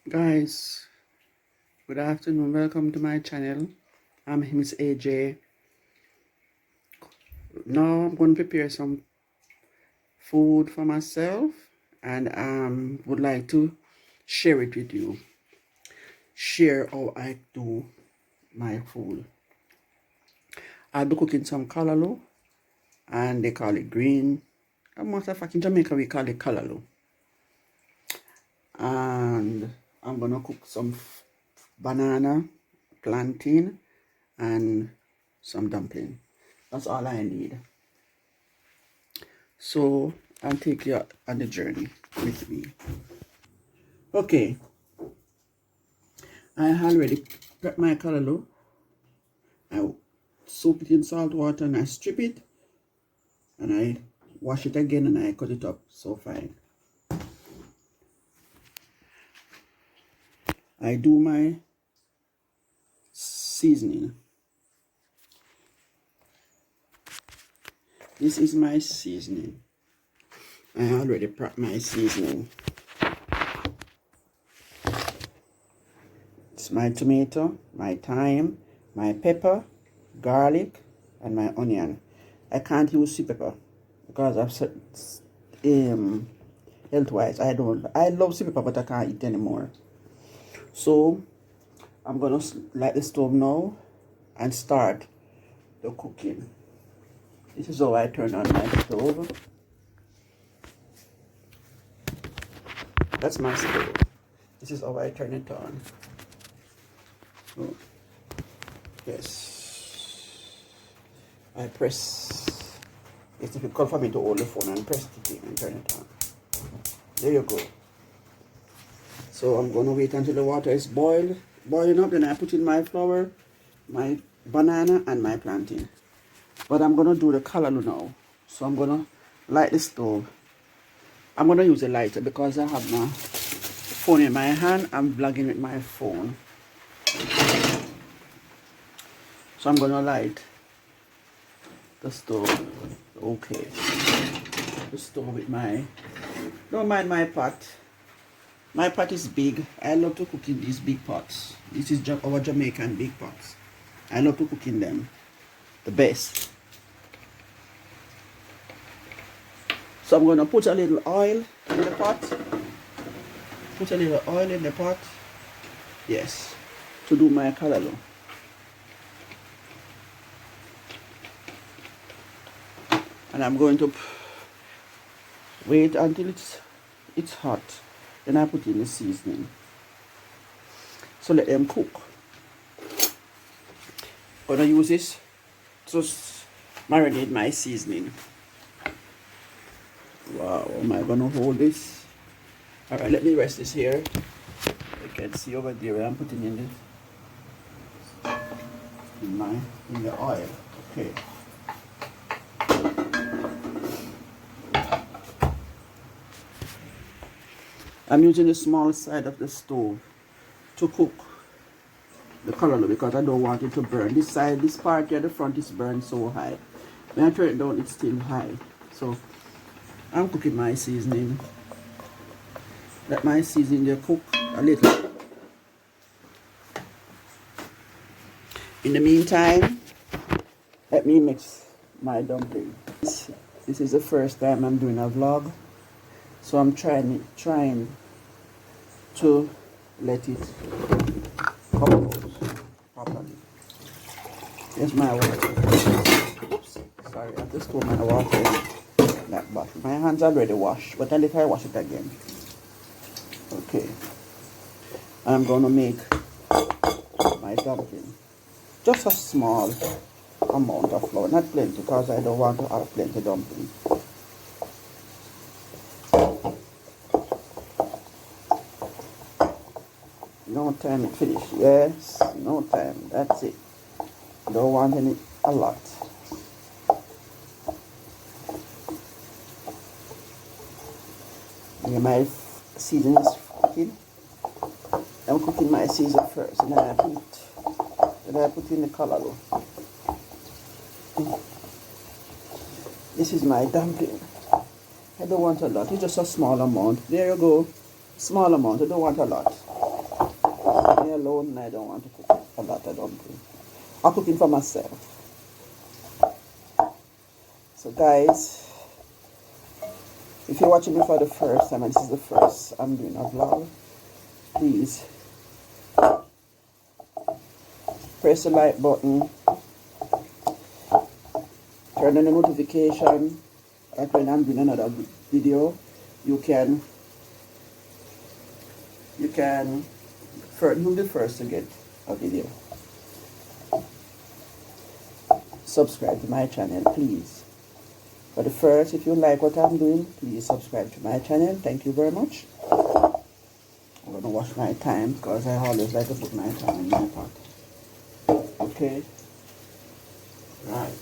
Guys, good afternoon. Welcome to my channel. I'm Miss AJ. Now I'm going to prepare some food for myself and would like to share it with you. Share how I do my food. I'll be cooking some callaloo and they call it green. As a matter of fact, in Jamaica we call it callaloo. And I'm going to cook some banana, plantain, and some dumpling. That's all I need. So I'll take you on the journey with me. Okay, I already prepped my callaloo. I soak it in salt water and I strip it and I wash it again and I cut it up so fine. I do my seasoning. This is my seasoning. I already prepped my seasoning. It's my tomato, my thyme, my pepper, garlic, and my onion. I can't use sea pepper because I've said health-wise. I love sea pepper, but I can't eat anymore. So I'm gonna light the stove now and start the cooking. This is how I turn on my stove. That's my stove. This is how I turn it on. So, yes, I press. It's difficult for me to hold the phone and press the thing and turn it on. There you go. So I'm gonna wait until the water is boiling up. Then I put in my flour, my banana, and my plantain. But I'm gonna do the callaloo now. So I'm gonna light the stove. I'm gonna use a lighter because I have my phone in my hand. I'm vlogging with my phone. So I'm gonna light the stove. Okay. The stove with my, don't mind my pot. My pot is big. I love to cook in these big pots. This is our Jamaican big pots. I love to cook in them. The best. So I'm gonna put a little oil in the pot. Put a little oil in the pot. Yes. To do my callaloo. And I'm going to wait until it's hot. Then I put in the seasoning. So let them cook. I'm gonna use this to marinate my seasoning. Wow, am I gonna hold this? Alright, let me rest this here. You can see over there where I'm putting in the oil. Okay. I'm using the small side of the stove to cook the callaloo because I don't want it to burn. This side, this part here, the front is burned so high. When I turn it down, it's still high. So I'm cooking my seasoning. Let my seasoning there cook a little. In the meantime, let me mix my dumpling. This is the first time I'm doing a vlog, so I'm trying to let it come out properly. Here's my water. Oops, sorry, I just put my water in that bottle. My hands are already washed, but I'll later wash it again. Okay, I'm gonna make my dumpling. Just a small amount of flour, not plenty, because I don't want to have plenty dumpling. No time it finish. Yes, no time. That's it. Don't want a lot. And my seasoning is cooking. I'm cooking my season first, and then I put in the callaloo. This is my dumpling. I don't want a lot. It's just a small amount. There you go. Small amount. I don't want a lot. alone and I don't want to cook a lot of dumpling. I'm cooking for myself. So guys, if you're watching me for the first time and this is the first I'm doing a vlog, please press the like button, turn on the notification, and when I'm doing another video, you'll be the first to get a video. Subscribe to my channel, please. But first, if you like what I'm doing, please subscribe to my channel. Thank you very much. I'm going to wash my time because I always like to put my time in my pot. Okay? Right.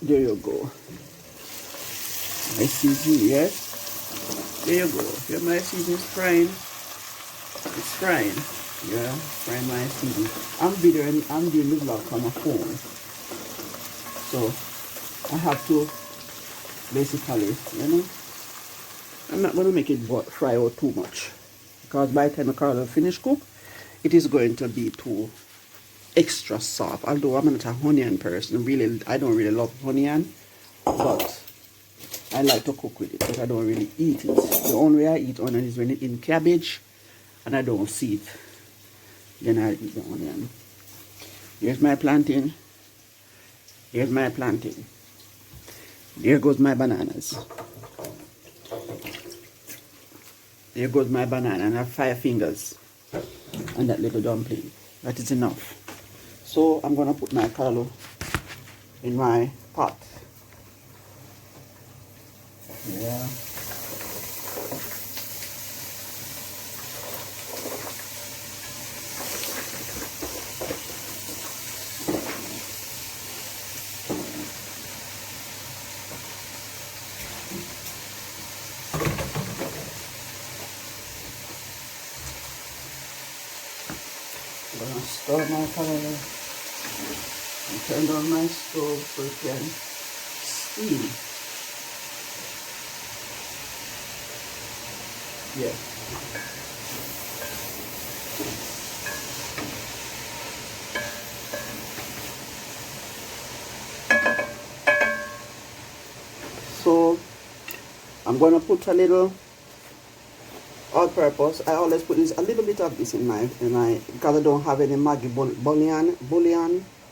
There you go. My seasoning, yes? There you go. Here my seasoning is frying. It's frying. Yeah, frying my seasoning. I'm doing the vlog on my phone. So I have to basically, you know, I'm not going to make it fry out too much. Because by the time the caramel finish cook, it is going to be too extra soft. Although I'm not a onion person, really, I don't really love onion, but I like to cook with it, but I don't really eat it. The only way I eat onion is when it's in cabbage and I don't see it. Then I eat the onion. Here's my plantain. Here's my plantain. There goes my bananas. There goes my banana, and I have 5 fingers and that little dumpling. That is enough. So I'm gonna put my callaloo in my pot. Yeah. I'm gonna stir my callaloo and turn on my stove so it can steam. Yeah. So I'm gonna put a little all-purpose. I always put a little bit of this in my because I don't have any Maggi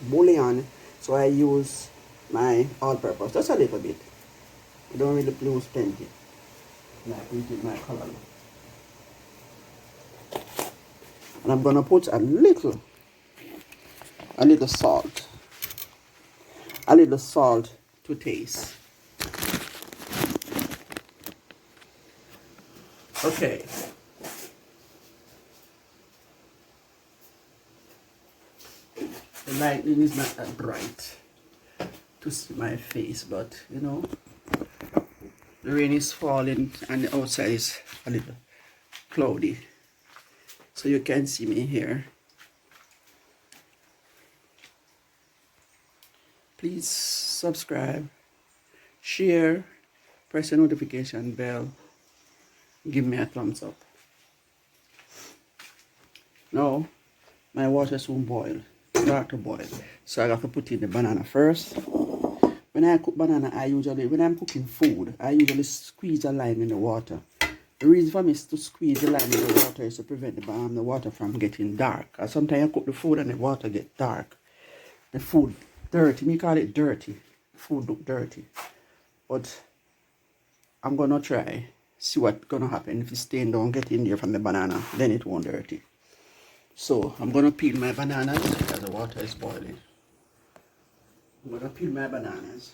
bouillon, so I use my all-purpose just a little bit. I don't really use plenty. Like with my color. And I'm gonna put a little salt. A little salt to taste. Okay. The lighting is not that bright to see my face, but you know, the rain is falling and the outside is a little cloudy. So you can see me here. Please subscribe, share, press the notification bell, give me a thumbs up. Now, my water soon boil, start to boil. So I have to put in the banana first. When I cook banana, when I'm cooking food, I usually squeeze a lime in the water. The reason for me is to squeeze the lime in the water is to prevent the water from getting dark. And sometimes I cook the food and the water gets dark. The food dirty. Me call it dirty. Food look dirty. But I'm gonna try, see what's gonna happen. If the stain don't get in there from the banana, then it won't dirty. So I'm gonna peel my bananas because the water is boiling. I'm gonna peel my bananas.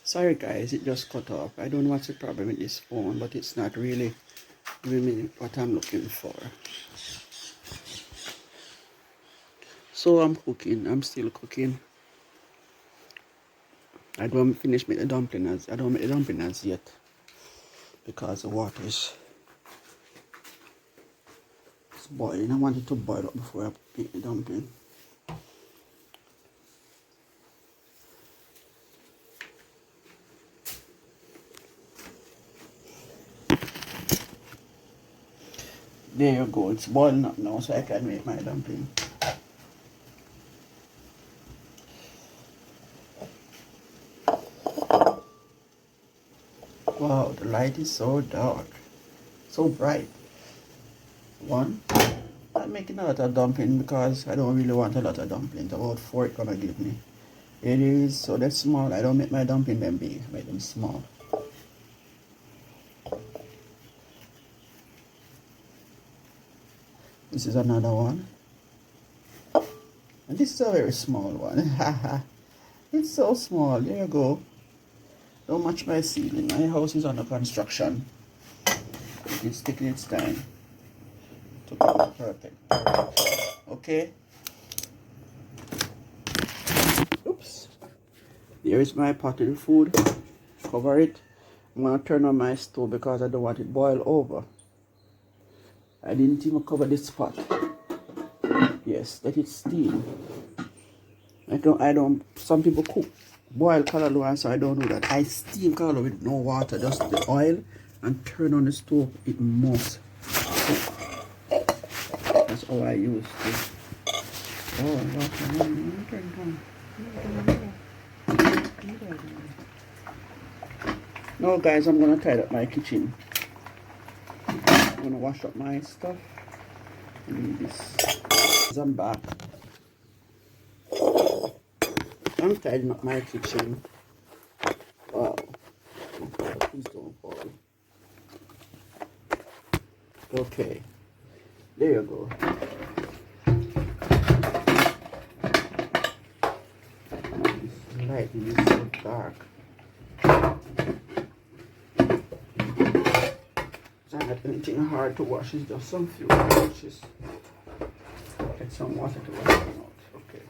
Sorry guys, it just cut off. I don't know what's the problem with this phone, but it's not really giving me what I'm looking for. So I'm cooking. I'm still cooking. I don't finish making the dumplings. I don't make the dumplings yet because the water is boiling. I want it to boil up before I make the dumpling. There you go. It's boiling up now, so I can make my dumpling. Wow, the light is so dark, so bright. One, I'm making a lot of dumpling because I don't really want a lot of dumplings. About 4 it's gonna give me. It is, so that's small. I don't make my dumpling them big, I make them small. This is another one. And this is a very small one. It's so small. There you go. Don't match my ceiling. My house is under construction. It's taking its time to come perfect. Okay. Oops. There is my potted food. Cover it. I'm gonna turn on my stove because I don't want it to boil over. I didn't even cover this pot. Yes, let it steam. Some people cook, boil callaloo, so I don't do that. I steam callaloo with no water, just the oil, and turn on the stove. It must. That's how I use this. Oh, water. Now, guys, I'm gonna tidy up my kitchen. I'm gonna wash up my stuff. I need this. I'm back. I'm tidying up my kitchen. Wow. Please don't fall. Okay. There you go. This lighting is so dark. It's not anything hard to wash. It's just some few washes. Get some water to wash them out. Okay.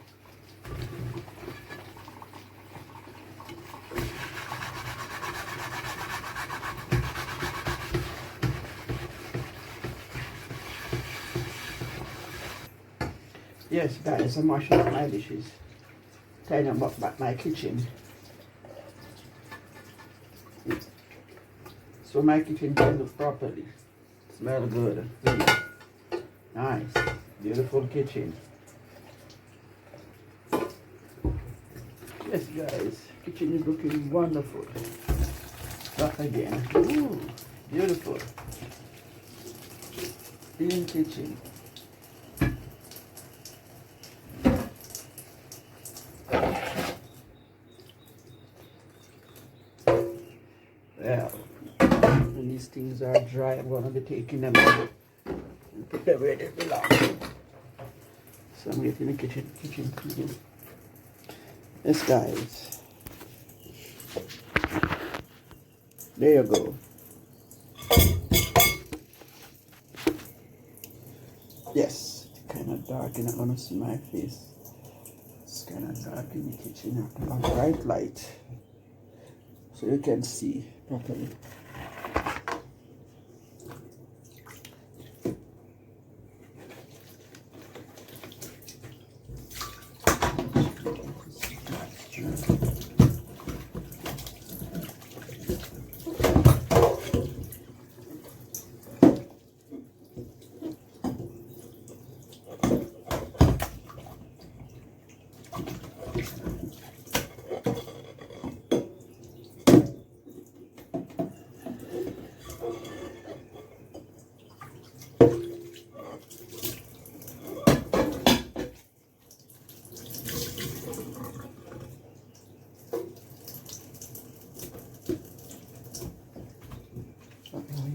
Yes, guys, I'm washing up my dishes. Tidying up back my kitchen. So my kitchen can look properly. Smell good. Nice. Beautiful kitchen. Yes, guys, kitchen is looking wonderful. Back again. Ooh, beautiful. Clean kitchen. Well, when these things are dry, I'm going to be taking them out and put them where they belong. So I'm getting the kitchen clean. Yes, guys. There you go. Yes, it's kind of dark. You're not going to see my face. It's kind of dark in the kitchen. I have a bright light so you can see properly.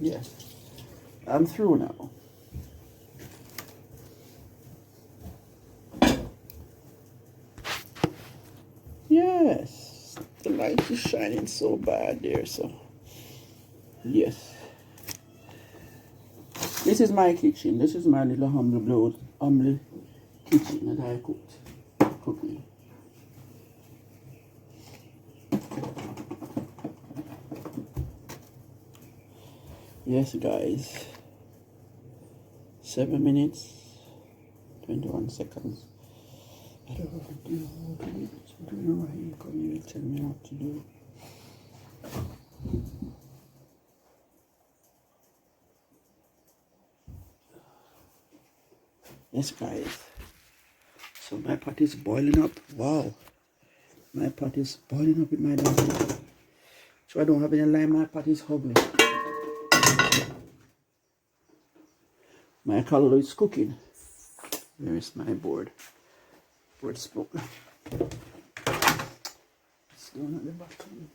Yes, I'm through now. Yes, the light is shining so bad there, so yes. This is my kitchen. This is my little humble kitchen that I cooked in. Yes, guys. 7 minutes, 21 seconds. I don't know what to do. You know, he come here and tell me what to do. Yes, guys. So my pot is boiling up. Wow. My pot is boiling up with my dog. So I don't have any lime. My pot is ugly. My color is cooking. Where is my board? Board spoke. It's down at the bottom.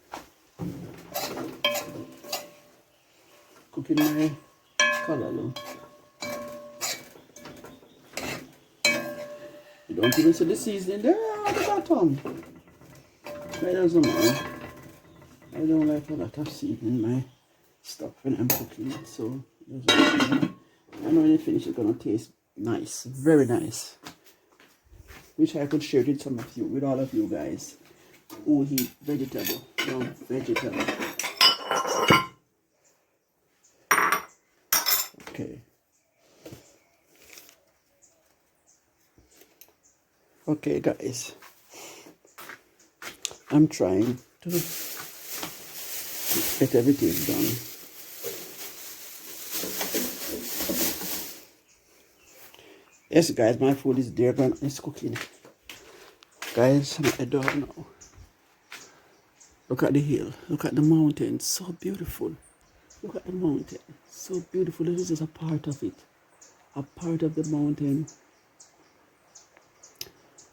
Cooking my color. You don't even see the seasoning there at the bottom. It doesn't matter. I don't like a lot of seasoning in my stuff when I'm cooking it, so it doesn't matter. And when you finish, it's gonna taste nice, very nice. Wish I could share it with some of you, with all of you guys who eat vegetable. No, vegetable. Okay. Okay, guys. I'm trying to get everything done. Yes, guys, my food is there, but it's cooking. Guys, I don't know. Look at the hill. Look at the mountain. So beautiful. Look at the mountain. So beautiful. This is a part of it. A part of the mountain.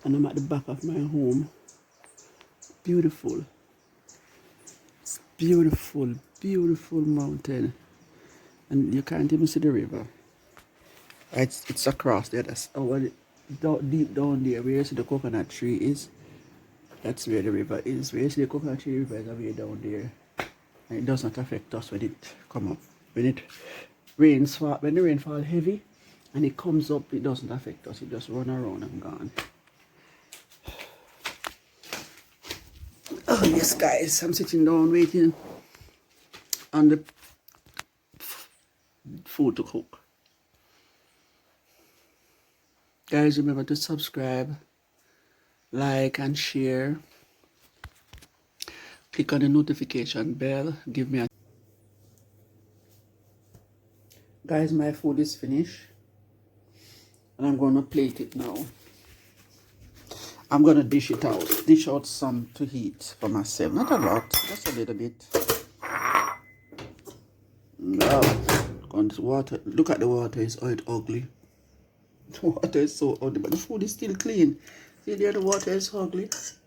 And I'm at the back of my home. Beautiful. It's beautiful, beautiful mountain. And you can't even see the river. It's across there. That's deep down there where you see the coconut tree is. That's where the river is. Where you see the coconut tree river is way down there. And it does not affect us when it come up. When it rains, when the rain fall heavy and it comes up, it doesn't affect us. It just run around and gone. Oh yes, guys, I'm sitting down waiting on the food to cook. Guys, remember to subscribe, like and share. Click on the notification bell. Give me a... Guys, my food is finished. And I'm going to plate it now. I'm going to dish it out. Dish out some to eat for myself. Not a lot, just a little bit. Now, on this water. Look at the water. It's ugly. The water is so ugly, but the food is still clean. See there, the water is ugly. If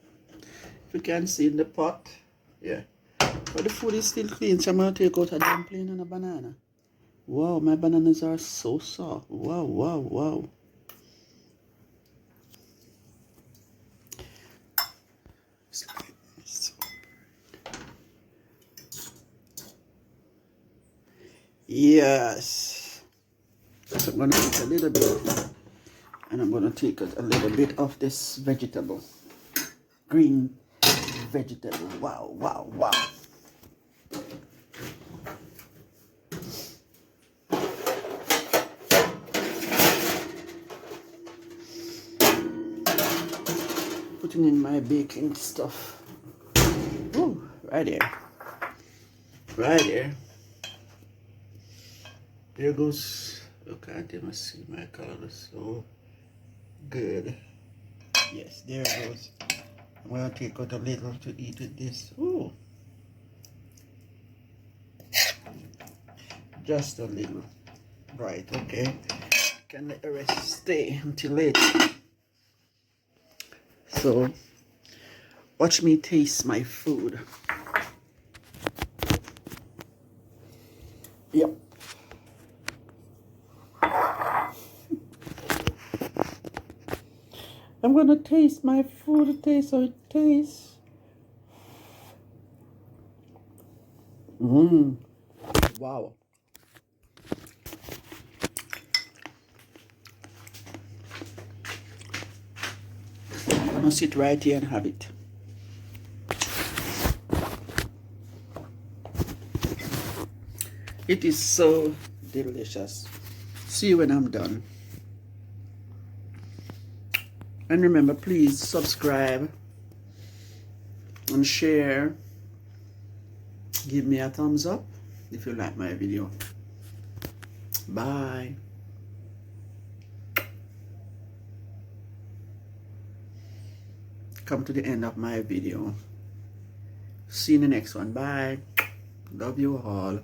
you can see in the pot. Yeah. But the food is still clean. So I'm going to take out a dumpling and a banana. Wow, my bananas are so soft. Wow, wow, wow. Yes. So I'm going to take a little bit. And I'm going to take a little bit of this vegetable. Green vegetable. Wow, wow, wow. Putting in my baking stuff. Ooh, right there. Right there. There goes. Look, I can't even see my color. So good. Yes, there it goes. I'm going to take out a little to eat with this. Ooh. Just a little. Right, okay. Can let the rest stay until later. So, watch me taste my food. Yep. I'm gonna taste my food, taste how it tastes. Mmm. Wow. I'm gonna sit right here and have it. It is so delicious. See you when I'm done. And remember, please subscribe and share. Give me a thumbs up if you like my video. Bye. come to the end of my video. See you in the next one. Bye. Love you all.